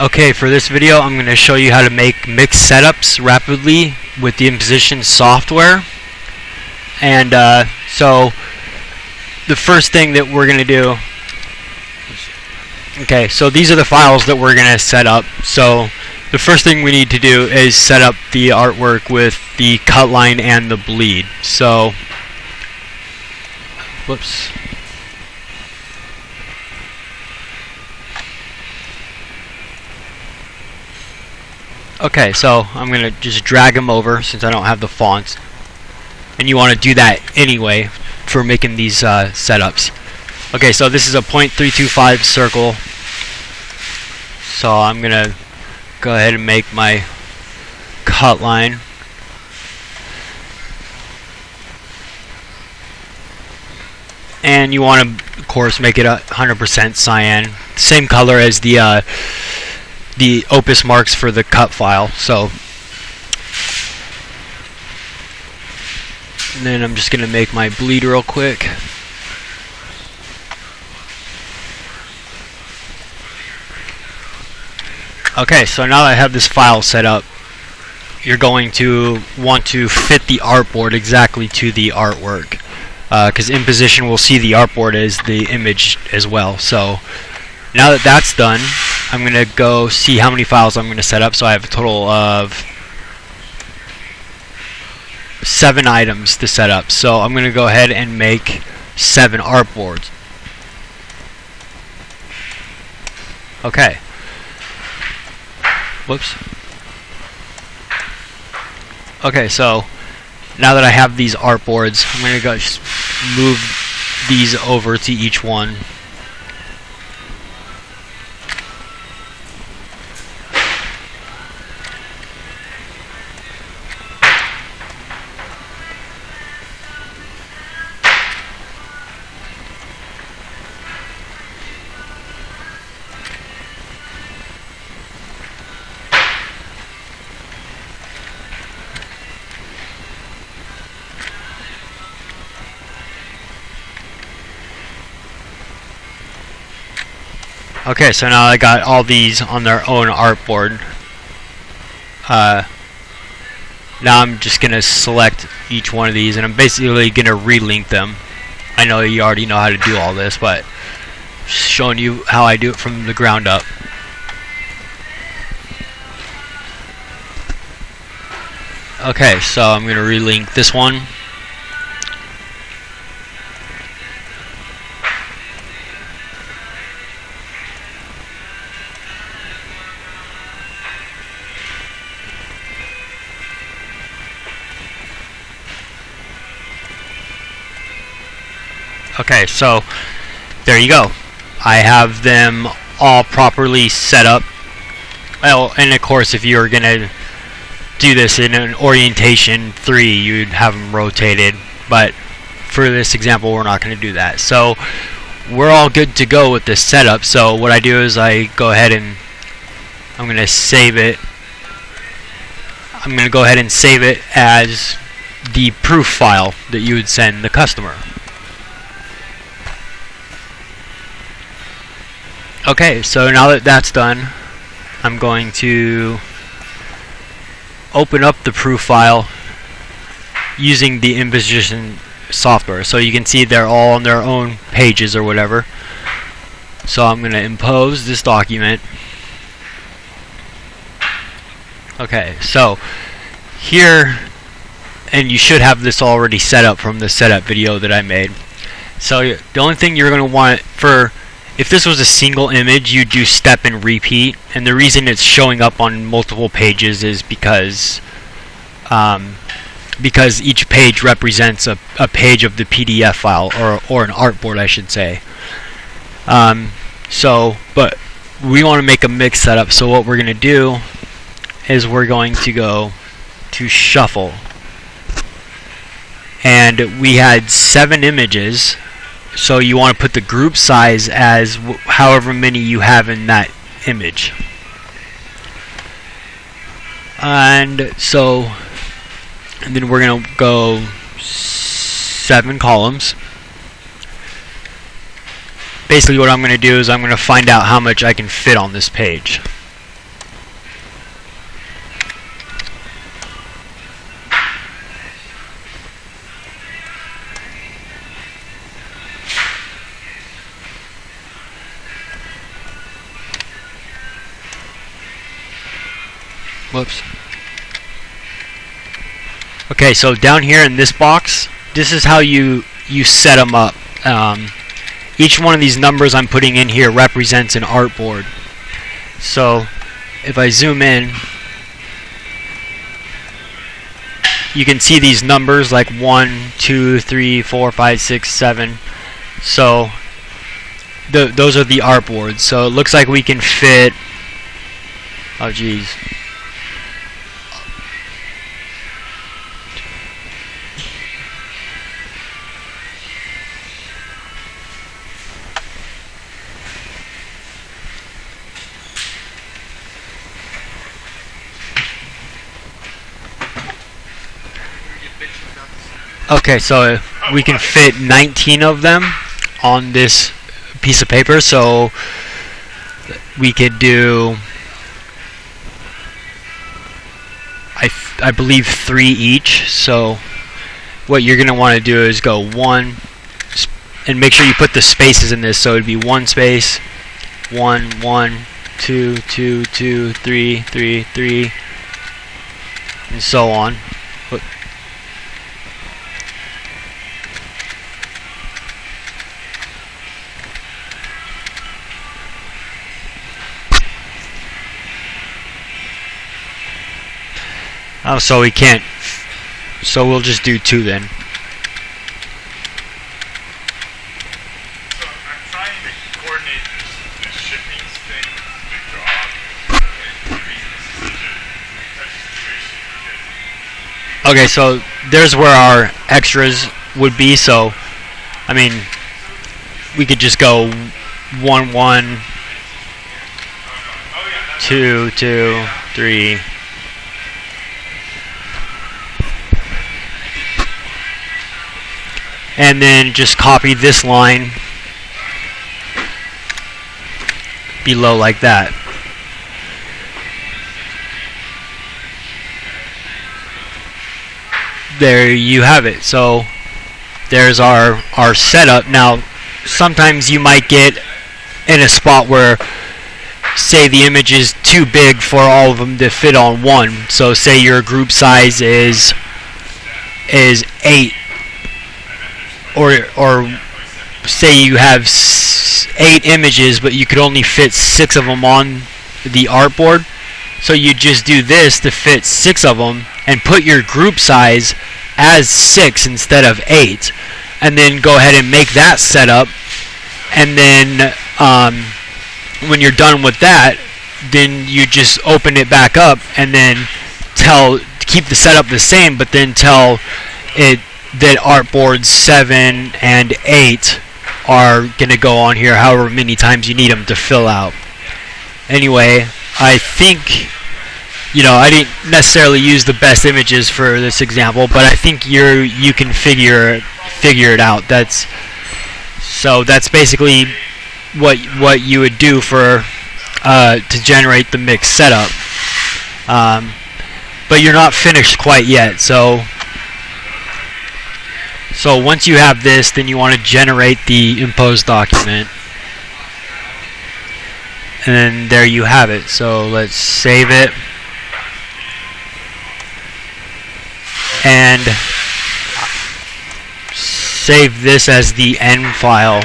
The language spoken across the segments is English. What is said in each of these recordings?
Okay, for this video I'm going to show you how to make mix setups rapidly with the Imposition software. And so the first thing that we're going to do, okay, so these are the files that we're going to set up. So the first thing we need to do is set up the artwork with the cut line and the bleed. So, whoops. Okay, so I'm going to just drag them over since I don't have the fonts. And you want to do that anyway for making these setups. Okay, so this is a 0.325 circle. So I'm going to go ahead and make my cut line. And you want to, of course, make it 100% cyan. Same color as the opus marks for the cut file. So, and then I'm just going to make my bleed real quick. Okay, so now that I have this file set up, you're going to want to fit the artboard exactly to the artwork, because Imposition will see the artboard as the image as well. So now that that's done, I'm going to go see how many files I'm going to set up. So I have a total of 7 items to set up. So I'm going to go ahead and make 7 artboards. Okay. Whoops. Okay, so now that I have these artboards, I'm going to go just move these over to each one. Okay, so now I got all these on their own artboard. Now I'm just going to select each one of these, and I'm basically going to relink them. I know you already know how to do all this, but just showing you how I do it from the ground up. Okay, so I'm going to relink this one. Okay, so there you go. I have them all properly set up. Well, and of course, if you were going to do this in an orientation 3, you'd have them rotated. But for this example, we're not going to do that. So we're all good to go with this setup. So what I do is I go ahead and I'm going to save it. I'm going to go ahead and save it as the proof file that you would send the customer. Okay, so now that that's done, I'm going to open up the proof file using the Imposition software. So you can see they're all on their own pages or whatever. So I'm going to impose this document. Okay, so here, and you should have this already set up from the setup video that I made. So the only thing you're going to want for, if this was a single image, you do step and repeat, and the reason it's showing up on multiple pages is because each page represents a page of the PDF file, or an artboard, I should say. But we want to make a mix setup, so what we're going to do is we're going to go to Shuffle, and we had 7 images. So you want to put the group size as however many you have in that image. And then we're going to go 7 columns. basically what I'm going to do is I'm going to find out how much I can fit on this page. Whoops. Okay, so down here in this box, this is how you set them up. Each one of these numbers I'm putting in here represents an artboard. So if I zoom in, you can see these numbers like 1, 2, 3, 4, 5, 6, 7. So those are the artboards. So it looks like we can fit, oh geez, okay, so we can fit 19 of them on this piece of paper. So we could do, I believe 3 each. So what you're going to want to do is go 1, and make sure you put the spaces in this. So it'd be 1 space, 1, 1, 2, 2, 2, 3, 3, 3, and so on. Oh, so we can't. So we'll just do 2 then. So I'm trying to coordinate this shipping thing, the job, and the reason this is such a situation because. Okay, so there's where our extras would be. So, I mean, we could just go 1, 1, 2, 2, 3. And then just copy this line below like that. There you have it. So there's our setup. Now sometimes you might get in a spot where, say, the image is too big for all of them to fit on one. So say your group size is 8, or say you have 8 images, but you could only fit 6 of them on the artboard. So you just do this to fit 6 of them and put your group size as 6 instead of 8, and then go ahead and make that setup. And then when you're done with that, then you just open it back up and then keep the setup the same, but then tell it that artboards 7 and 8 are going to go on here however many times you need them to fill out. Anyway, I think, I didn't necessarily use the best images for this example, but I think you can figure it out. That's basically what you would do for to generate the mix setup. But you're not finished quite yet. So once you have this, then you want to generate the impose document. And then there you have it. So let's save it. And save this as the end file.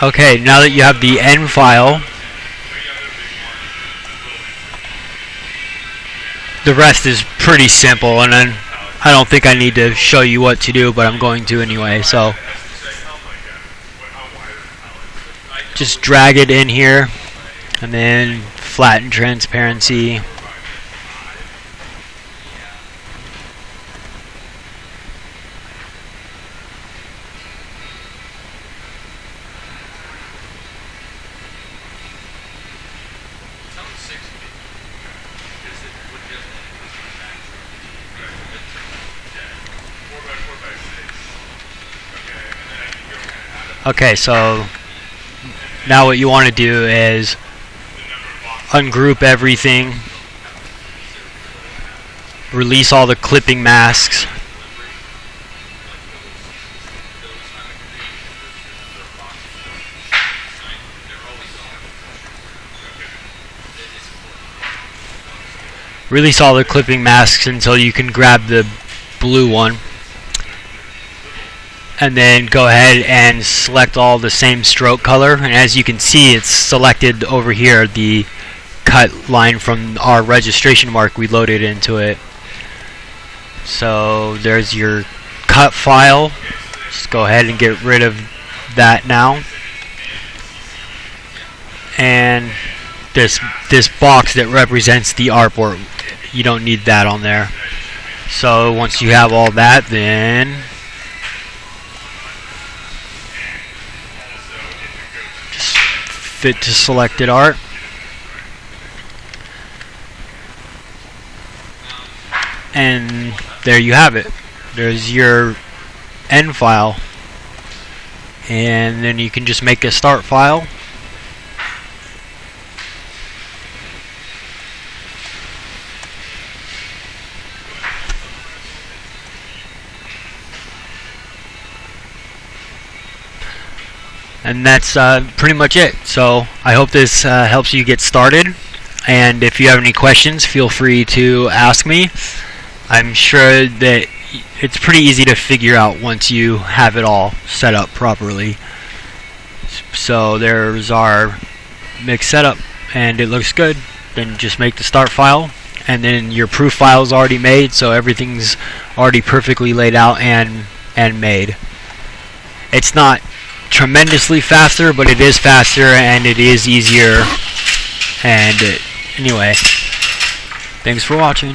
Okay, now that you have the end file, the rest is pretty simple, and then I don't think I need to show you what to do, but I'm going to anyway. So just drag it in here, and then flatten transparency. Okay, so now what you want to do is ungroup everything, release all the clipping masks, Release all the clipping masks until you can grab the blue one. And then go ahead and select all the same stroke color. And as you can see, it's selected over here, the cut line from our registration mark we loaded into it. So there's your cut file. Just go ahead and get rid of that now. And this box that represents the artboard, you don't need that on there. So once you have all that, then just fit to selected art. And there you have it. There's your end file. And then you can just make a start file. And that's pretty much it. So I hope this helps you get started. And if you have any questions, feel free to ask me. I'm sure that it's pretty easy to figure out once you have it all set up properly. So there's our mix setup, and it looks good. Then just make the start file, and then your proof file is already made, so everything's already perfectly laid out and made. It's not tremendously faster, but it is faster and it is easier. And anyway, thanks for watching.